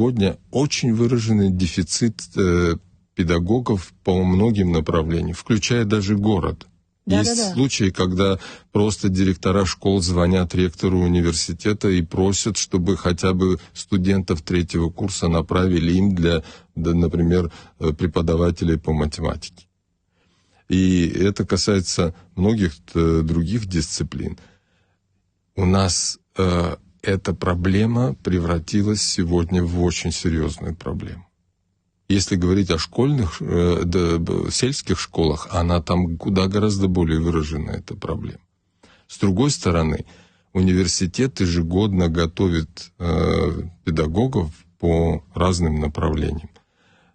Сегодня очень выраженный дефицит педагогов по многим направлениям, включая даже город. Есть случаи, когда просто директора школ звонят ректору университета и просят, чтобы хотя бы студентов 3-го курса направили им для, например, преподавателей по математике. И это касается многих других дисциплин. У нас эта проблема превратилась сегодня в очень серьезную проблему. Если говорить о школьных, сельских школах, она там куда гораздо более выражена, эта проблема. С другой стороны, университет ежегодно готовит педагогов по разным направлениям.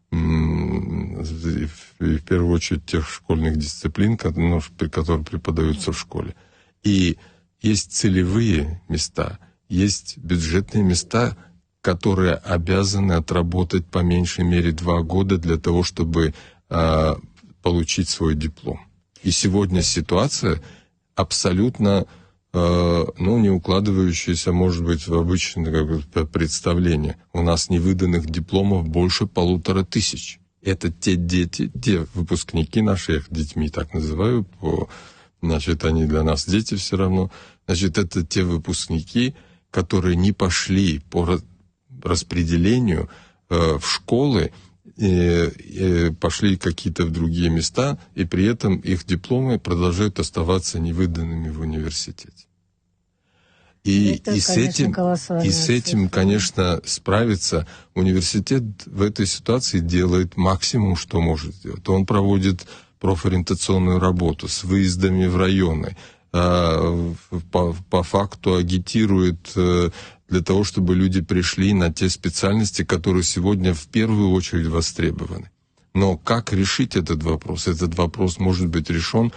В первую очередь тех школьных дисциплин, которые преподаются в школе. И есть целевые места, есть бюджетные места, которые обязаны отработать по меньшей мере 2 года для того, чтобы получить свой диплом. И сегодня ситуация абсолютно не укладывающаяся, может быть, в обычное представление. У нас невыданных дипломов больше 1500. Это те дети, те выпускники наши, я их детьми так называю, значит, они для нас дети все равно. Значит, это те выпускники, которые не пошли по распределению в школы, пошли какие-то в другие места, и при этом их дипломы продолжают оставаться невыданными в университете. И с этим, конечно, справиться университет в этой ситуации делает максимум, что может сделать. Он проводит профориентационную работу с выездами в районы, по факту агитирует для того, чтобы люди пришли на те специальности, которые сегодня в первую очередь востребованы. Но как решить этот вопрос? Этот вопрос может быть решен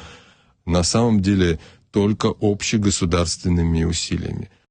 на самом деле только общегосударственными усилиями.